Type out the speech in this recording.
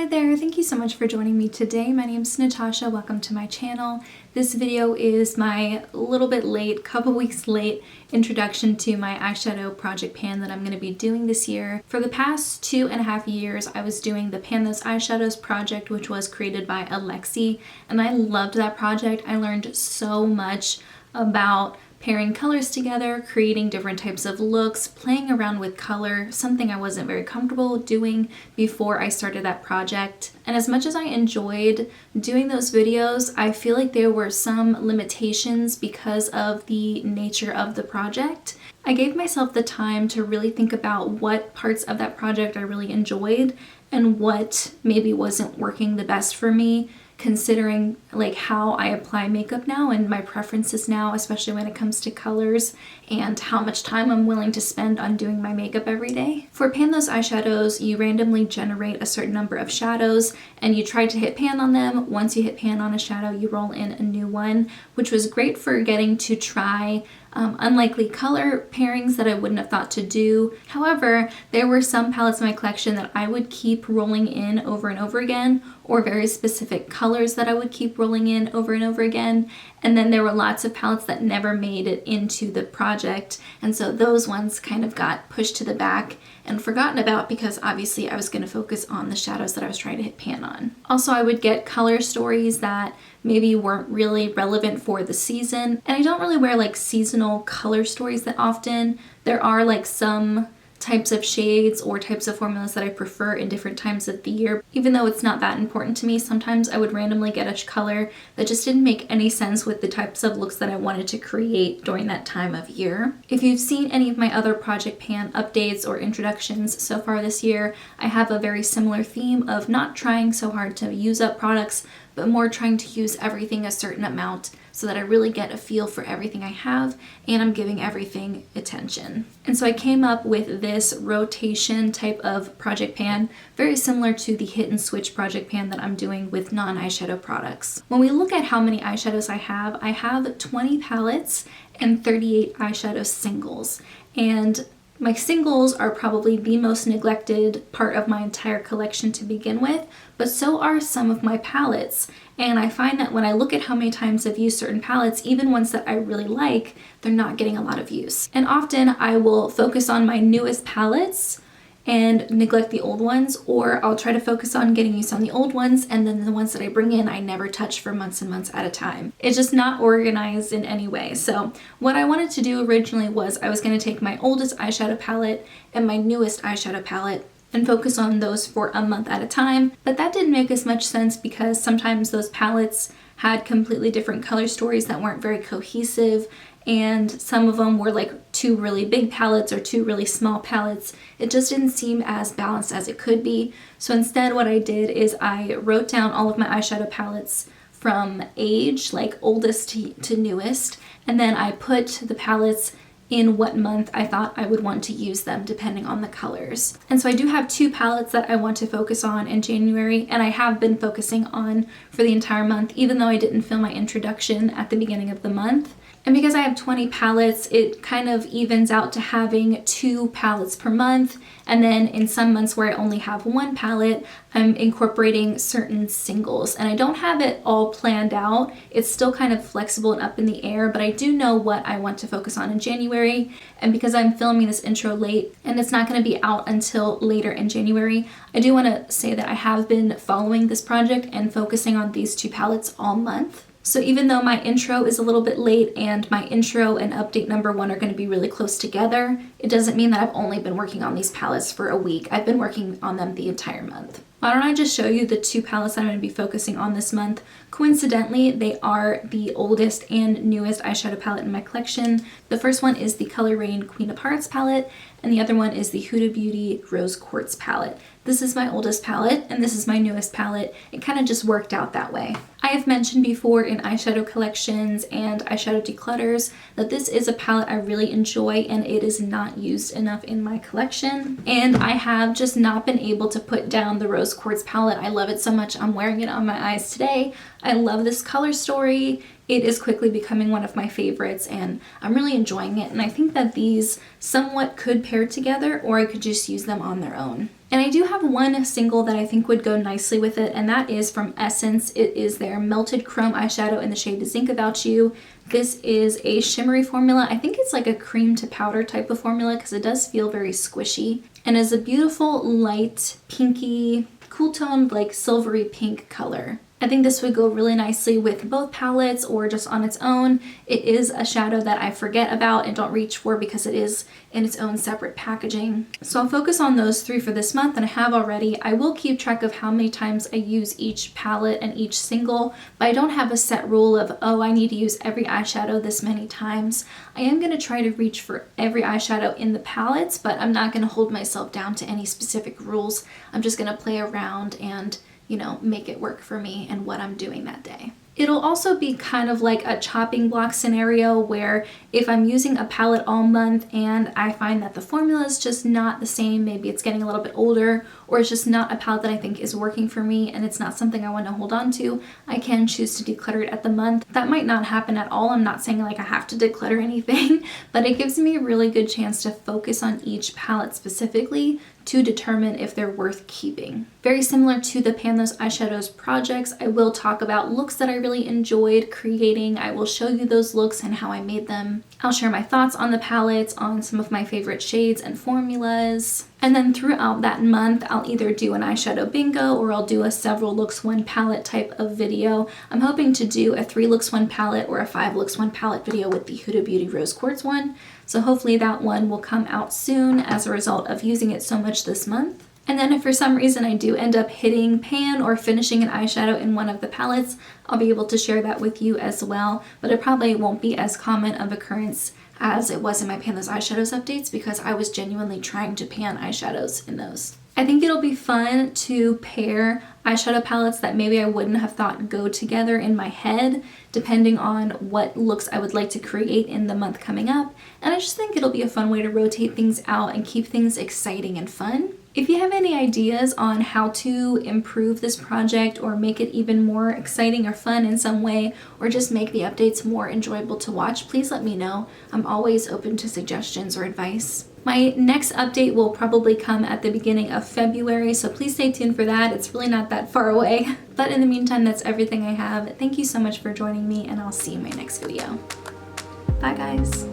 Hi there, thank you so much for joining me today. My name is Natasha, welcome to my channel. This video is my little bit late, couple weeks late introduction to my eyeshadow project pan that I'm going to be doing this year. For the past 2.5 years, I was doing the Pan Those Eyeshadows project, which was created by Alexi, and I loved that project. I learned so much about pairing colors together, creating different types of looks, playing around with color, something I wasn't very comfortable doing before I started that project. And as much as I enjoyed doing those videos, I feel like there were some limitations because of the nature of the project. I gave myself the time to really think about what parts of that project I really enjoyed and what maybe wasn't working the best for me, considering like how I apply makeup now and my preferences now, especially when it comes to colors and how much time I'm willing to spend on doing my makeup every day. For Pan Those Eyeshadows, you randomly generate a certain number of shadows and you try to hit pan on them. Once you hit pan on a shadow, you roll in a new one, which was great for getting to try unlikely color pairings that I wouldn't have thought to do. However, there were some palettes in my collection that I would keep rolling in over and over again, or very specific colors that I would keep rolling in over and over again. And then there were lots of palettes that never made it into the project, and so those ones kind of got pushed to the back and forgotten about because obviously I was going to focus on the shadows that I was trying to hit pan on. Also, I would get color stories that maybe weren't really relevant for the season, and I don't really wear like seasonal color stories that often. There are like some types of shades or types of formulas that I prefer in different times of the year. Even though it's not that important to me, sometimes I would randomly get a color that just didn't make any sense with the types of looks that I wanted to create during that time of year. If you've seen any of my other Project Pan updates or introductions so far this year, I have a very similar theme of not trying so hard to use up products, but more trying to use everything a certain amount so that I really get a feel for everything I have and I'm giving everything attention. And so I came up with this rotation type of project pan, very similar to the hit and switch project pan that I'm doing with non-eyeshadow products. When we look at how many eyeshadows I have 20 palettes and 38 eyeshadow singles. And my singles are probably the most neglected part of my entire collection to begin with, but so are some of my palettes. And I find that when I look at how many times I've used certain palettes, even ones that I really like, they're not getting a lot of use. And often I will focus on my newest palettes and neglect the old ones, or I'll try to focus on getting use on the old ones, and then the ones that I bring in I never touch for months and months at a time. It's just not organized in any way. So what I wanted to do originally was I was going to take my oldest eyeshadow palette and my newest eyeshadow palette and focus on those for a month at a time, but that didn't make as much sense because sometimes those palettes had completely different color stories that weren't very cohesive, and some of them were like two really big palettes or two really small palettes. It just didn't seem as balanced as it could be. So instead what I did is I wrote down all of my eyeshadow palettes from age, like oldest to newest, and then I put the palettes in what month I thought I would want to use them depending on the colors. And so I do have 2 palettes that I want to focus on in January, and I have been focusing on for the entire month, even though I didn't film my introduction at the beginning of the month. And because I have 20 palettes, it kind of evens out to having 2 palettes per month. And then in some months where I only have 1 palette, I'm incorporating certain singles. And I don't have it all planned out. It's still kind of flexible and up in the air, but I do know what I want to focus on in January. And because I'm filming this intro late and it's not going to be out until later in January, I do want to say that I have been following this project and focusing on these 2 palettes all month. So even though my intro is a little bit late and my intro and update number 1 are going to be really close together, it doesn't mean that I've only been working on these palettes for a week. I've been working on them the entire month. Why don't I just show you the 2 palettes I'm going to be focusing on this month. Coincidentally, they are the oldest and newest eyeshadow palette in my collection. The first one is the Color Rain Queen of Hearts palette, and the other one is the Huda Beauty Rose Quartz palette. This is my oldest palette, and this is my newest palette. It kind of just worked out that way. I have mentioned before in eyeshadow collections and eyeshadow declutters that this is a palette I really enjoy, and it is not used enough in my collection. And I have just not been able to put down the Rose Quartz palette. I love it so much. I'm wearing it on my eyes today. I love this color story. It is quickly becoming one of my favorites, and I'm really enjoying it. And I think that these somewhat could pair together, or I could just use them on their own. And I do have one single that I think would go nicely with it, and that is from Essence. It is their Melted Chrome eyeshadow in the shade Think About You. This is a shimmery formula. I think it's like a cream to powder type of formula because it does feel very squishy, and is a beautiful light pinky, cool toned like silvery pink color. I think this would go really nicely with both palettes or just on its own. It is a shadow that I forget about and don't reach for because it is in its own separate packaging. So I'll focus on those 3 for this month, and I have already. I will keep track of how many times I use each palette and each single, but I don't have a set rule of, oh, I need to use every eyeshadow this many times. I am going to try to reach for every eyeshadow in the palettes, but I'm not going to hold myself down to any specific rules. I'm just going to play around and, you know, make it work for me and what I'm doing that day. It'll also be kind of like a chopping block scenario where if I'm using a palette all month and I find that the formula is just not the same, maybe it's getting a little bit older, or it's just not a palette that I think is working for me and it's not something I want to hold on to, I can choose to declutter it at the month. That might not happen at all. I'm not saying like I have to declutter anything, but it gives me a really good chance to focus on each palette specifically to determine if they're worth keeping. Very similar to the Pan Those Eyeshadows projects, I will talk about looks that I really enjoyed creating. I will show you those looks and how I made them. I'll share my thoughts on the palettes, on some of my favorite shades and formulas. And then throughout that month, I'll either do an eyeshadow bingo or I'll do a several looks one palette type of video. I'm hoping to do a 3 looks one palette or a 5 looks one palette video with the Huda Beauty Rose Quartz one. So hopefully that one will come out soon as a result of using it so much this month. And then if for some reason I do end up hitting pan or finishing an eyeshadow in one of the palettes, I'll be able to share that with you as well. But it probably won't be as common of occurrence as it was in my Pan Those Eyeshadows updates because I was genuinely trying to pan eyeshadows in those. I think it'll be fun to pair eyeshadow palettes that maybe I wouldn't have thought go together in my head, depending on what looks I would like to create in the month coming up. And I just think it'll be a fun way to rotate things out and keep things exciting and fun. If you have any ideas on how to improve this project or make it even more exciting or fun in some way, or just make the updates more enjoyable to watch, please let me know. I'm always open to suggestions or advice. My next update will probably come at the beginning of February, so please stay tuned for that. It's really not that far away. But in the meantime, that's everything I have. Thank you so much for joining me, and I'll see you in my next video. Bye, guys.